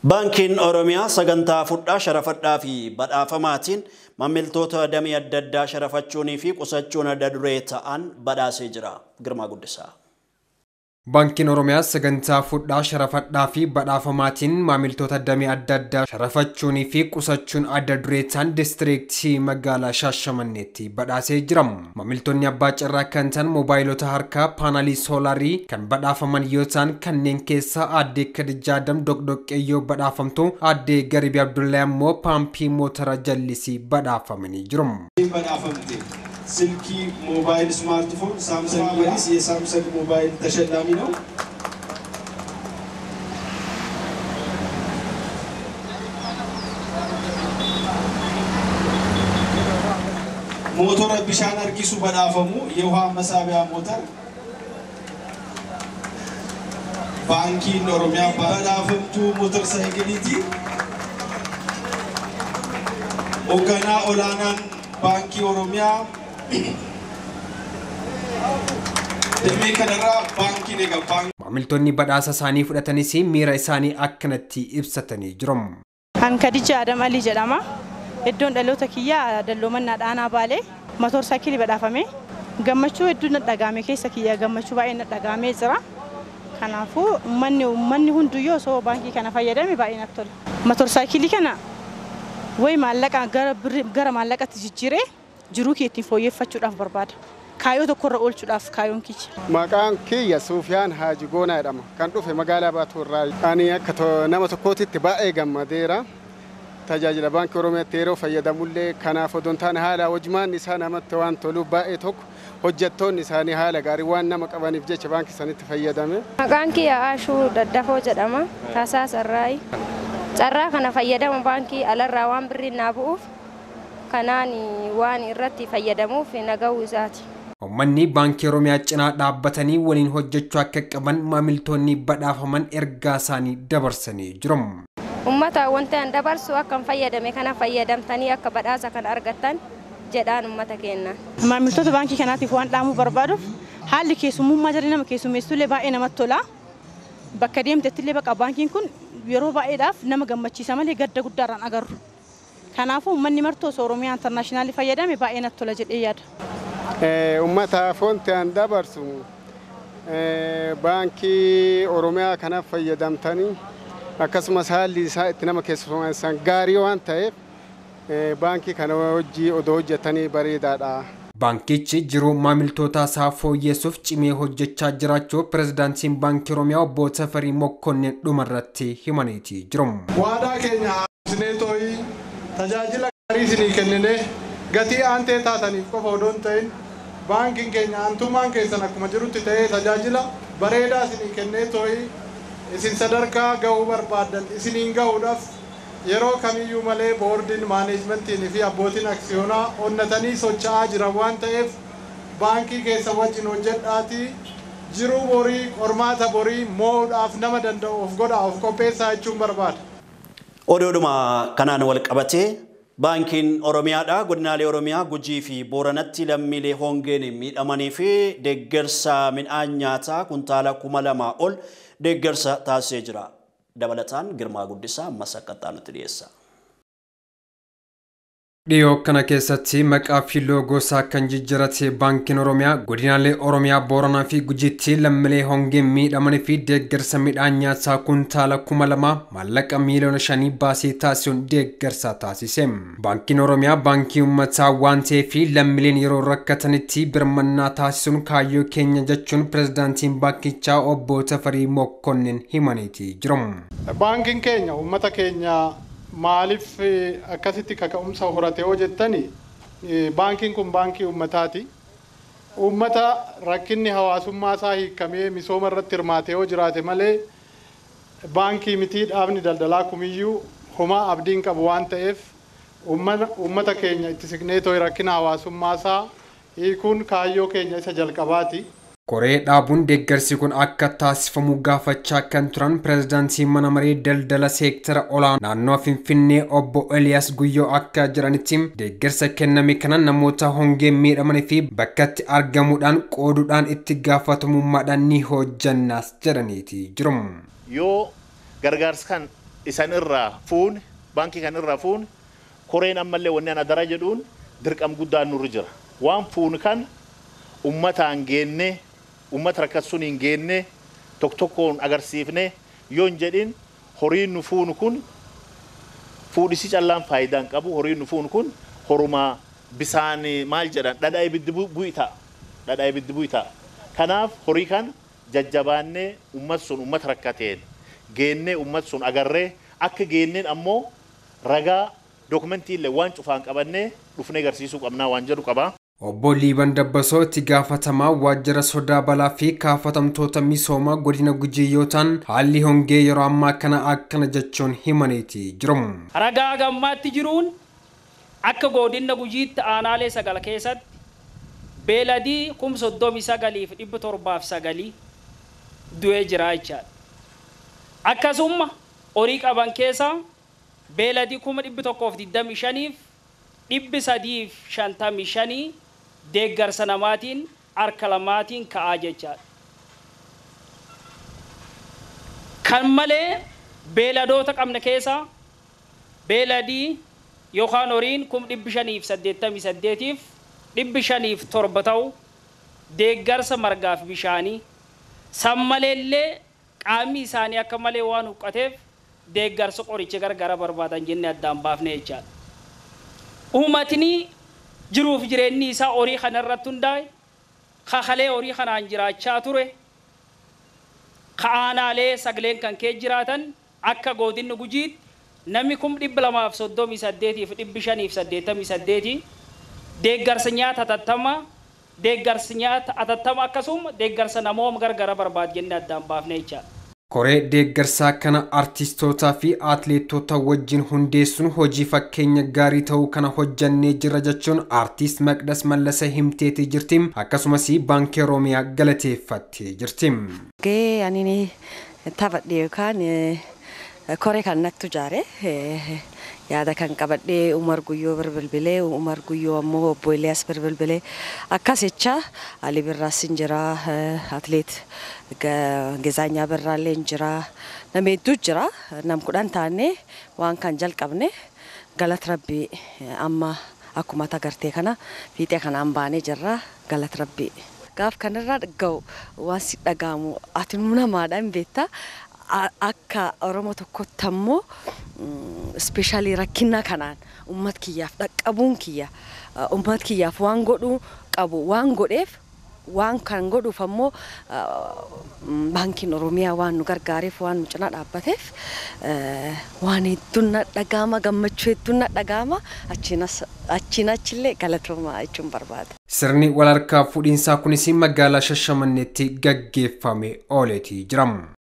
Bankiin Oromiyaa sagantaa fudhaa sharafadhaa fi badhaafamaatiin maamiltoota damee adda addaa sharafachuunii fi qusachuun adda duree ta'an badhaasee jira. Girmaa Guddisaa. Bankiin Oromiyaa sagantaa fudhaa sharafadhaa fi badhaafamaatiin maamiltoota damee adda addaa sharafachuunii fi qusachuun adda duree ta'an diistiriiktii magaalaa Shaashamanneetti badhaasee jira. Maamiltoonni abbaa carraa kan ta'an moobaayilota harkaa paanalii soolaarii kan badhaafaman yoo ta'an kanneen keessaa aadde Khadijaa Adam Doqdoqqeeyyoo badhaafamtu, aadde Garibii Abdullahi ammoo paampii motora jallisii badhaafamanii jiru. Silkii mobaayil smaartifoon Samsung የሳምሰንግ ሞባይል ተሸላሚ ነው። ሞተር ቢሻን አርጊሱ በዳፈሙ የውሃ መሳቢያ ሞተር ባንኪን ኦሮሚያ በዳፈምቱ ሞተር ሳይክሊቲ ኦገና ኦላናን ባንኪ ኦሮሚያ Maamiltoonni badhaasa isaanii fudhatanis miira isaanii akkanatti ibsatanii jiru. An Khadijaa Adam Ali jedhama. Iddoon dhaloota kiyyaa Dalloomanaa Dhaanaa Baalee motor saayikilii badhaafame. Gammachuu hedduu na dhagaame keessa kiyyaa gammachuu baay'ee na dhagaamee jira. Kanaafuu uummanni hunduyyoo osoo baankii kana fayyadame baay'ee natti tola. Motor saayikilii kana wayi maallaqa gara maallaqatti jijjiiree jiruu keetti fooyyeffachuudhaaf barbaada. Kaayoo tokkorra oolchuudhaaf kaayoon kichi. Maqaan kiyya Sufiyaan Haaji Goonaa jedhama. Kan dhufe magaalaa Baaturraa. Ani akka nama tokkootitti baay'ee gammadeera. Tajaajila baankii Oromiyaatti yeroo fayyadamullee kanaaf odoon taane haala hojimaan isaa namatti waan toluuf baay'ee tokko hojjettoonni isaanii haala gaarii waan nama qabaniif jecha baankii sanitti fayyadame. Maqaan kiyya Aashuu Daddafoo jedhama. Taasaa Sarraayi. Carraa kana fayyadama baankii alarraa waan birrii naa bu'uuf kanaan waan irratti fayyadamuuf nagahuu isaati. Uummanni baankii Oromiyaa cinaa dhaabbatanii waliin hojjechuu akka qaban maamiltoonni badhaafaman ergaa isaanii dabarsanii jiru. Uummata wanta an dabarsu akka fayyadame kana fayyadamtanii akka badhaasa kana argattan jedhaan uummata keenya. Maamiltoota baankii kanaatiif waan dhaamuu barbaaduuf haalli keessummummaa jiru nama keessummeessuullee baay'ee namatti tola. Bakka deemtettillee baqa baankiin kun yeroo baay'eedhaaf nama gammachiisa malee gadda guddaarraan agarru. Kanaafuu uummanni martoo Oromiyaa Intarnaashinaali fayyadame baay'ee natti tola jedhee yaada. Uummata fonte an dabarsu baankii Oromiyaa kana fayyadamtanii akkasumas haalli isaa itti nama keessummeessan gaarii waan ta'eef baankii kana hojii odoo hojjetanii bareedaadha. Bankichi jiruu maamiltoota isaa fooyyessuuf cimee hojjechaa jiraachuu pirezidaantiin baankii Oromiyaa obbo Tafarii Mokkonnin dhumarratti himanii jiru. Waadaa keenya haasneetooyi tajaajila gaarii isinii kennine gatii aantee taataniif qofa odoon ta'in baankiin keenya aantumaan keessan akkuma jirutti ta'ee tajaajila bareedaa isinii kenneetooyi isin sadarkaa gahuu barbaadan isiniin gahuudhaaf yeroo kamiyyuu malee boordiin maaneejmentiin fi abbootiin aksiyoonaa onnatanii socho'aa jiran waan ta'eef baankii keessa wajjin hojjedhaatii jiruu borii qormaata borii moo'uudhaaf nama danda'u of godhaa of qopheessaa jechuun barbaada. Oduudhuma kanaan wal qabatee Bankiin Oromiyaadhaa godinaalee Oromiyaa Gujii fi Booranatti lammiilee hongeen miidhamanii fi deeggarsa midhaan nyaataa kuntaala 2,000 ol deeggarsa taasisee jira. Dabalataan Girmaa Guddisaa masaqqaxaa nutti dhiyeessa. Dhiyoo kana keessatti maqaa fi loogoo isaa kan jijjiirate Bankiin Oromiyaa godinaalee Oromiyaa Booranaa fi Gujiitti lammiilee hongeen miidhamanii fi deeggarsa midhaan nyaataa kuntaala 2,000 maallaqa miliyoona 5 baasii taasisuun deeggarsa taasise. Bankiin Oromiyaa baankii uummataa waan ta'eef lammiileen yeroo rakkatanitti birmannaa taasisuun kaayyoo keenya jechuun pirezidaantiin baankichaa obbo Tafarii Mokkonnin himanii jiru. Baankiin keenya uummata keenya maaliif akkasitti kaka'umsa horatee hojjettani baankiin kun baankii uummataati. Uummata rakkinni hawaasummaa isaa hiikamee misooma irratti hirmaatee yoo jiraate malee baankii mitii dhaabni daldalaa kumiyyuu homaa abdiin qabu waan ta'eef uummata keenya itti siqneetoo rakkina hawaasummaa isaa hiikuun kaayyoo keenya isa jalqabaati. Koree dhaabuun deeggarsi kun akka taasifamu gaafachaa kan turan pirezidaantii mana maree daldala seektara olaanaa naannoo Finfinnee obbo Eliyaas Guyyoo akka jiranitti deeggarsa kenname kana namoota hongeen miidhamanii fi bakkatti argamuudhaan qooduudhaan itti gaafatamummaadhaan ni hojjannaas jedhaniiti jiru. Yoo gargaarsa kan isan irraa fuun baankii kan irraa fuun koreen ammallee wanni ana dara jedhuun dirqam guddaan nurra jira waan fuun kan ummataan geenne ummata rakkasuun hin geenne tokkoon agarsiifne yoon jedhin horiin nu fuun kun fuudhisi callaan faayidaan qabu horiin nu fuun kun horuma bisaan maal jedhan dhadhaa ibiddi bu'ita kanaaf horii kan jajjabaannee ummat sun ummata rakkateen geenne ummat sun agarree akka geenneen ammoo ragaa dokumentii illee waan cufaan qabannee dhufnee agarsiisuu qabnaa waan jedhu qaba. Obbo Liiban Dabbasoo itti gaafatamaa waajjira sodaa balaa fi kaafatamtoota misoomaa godina Gujii yoo ta'an haalli hongee yeroo ammaa kana akkana jechuun himaniiti jiramu. Ragaa gammaatti jiruun akka godina Gujiitti aanaalee 9 keessatti beeladii 39,709 du'ee jira jechaadha. Akkasuma horii qaban keessaa beeladii 125,355 deeggarsa namaatiin harka lamaatiin ka'aa jechaadha. Kan malee beeladoota qabna keessaa beeladii yookaan horiin 588 507 ta'u deeggarsa margaaf bishaanii san maleellee qaamni isaanii akka malee waan huqqateef deeggarsa qoricha gargara barbaadan jennee addaan baafne jechaadha. Uummatni jiruuf jireenyi isaa horii kana irratti hundaa'e kakalee horii kanaan jiraachaa ture ka'aanaalee sagaleen kan kee jiraatan akka godina Gujiitti namni 238,588 deeggarsa nyaata akkasuma deeggarsa namooma gargara barbaad jennee addaan baafne jechaadha. Koree deeggarsaa kana artiistootaa fi atileetota wajjin hundeessuun hojii fakkeenya gaarii ta'uu kana hojjannee jira jechuun artiist Maqdas Mallasee himteetii jirti akkasumas baankii Oromiyaa galateeffattee jirti. Ani taphadhee yookaan koree kan naqtu jaare yaada kan qabadhee Umar Guyyoo Birbilbilee Umar Guyyoo ammoo obbo Eliyaas Birbilbilee akkasicha Ali Birraas jira atileet Gezaanyaa Birraallee jira nama hedduu jira nam kudhan taanee waan kan jalqabne galata Rabbii amma akkuma agartee kana fiixee kanaan baanee jirra galata Rabbii. Gaaf kanarraa dhaga'u waan si dhagaamu ati namaadhaan beektaa akka Oromoo tokkotti ammoo speeshaalii rakkina kanaan ummat kiyyaaf dhaqqabuun kiyya ummat kiyyaaf waan godhuu qabu waan godheef waan kan godhuuf ammoo baankiin Oromiyaa waan nu gargaareef waan nu cina dhaabbateef waan hedduun dhagaama gammachuu hedduun dhagaama achiin achillee galatooma jechuun barbaada. Sirni walharkaa fuudhinsaa kunis magaalaa Shashamanneetti gaggeeffame ooleetii jiramu.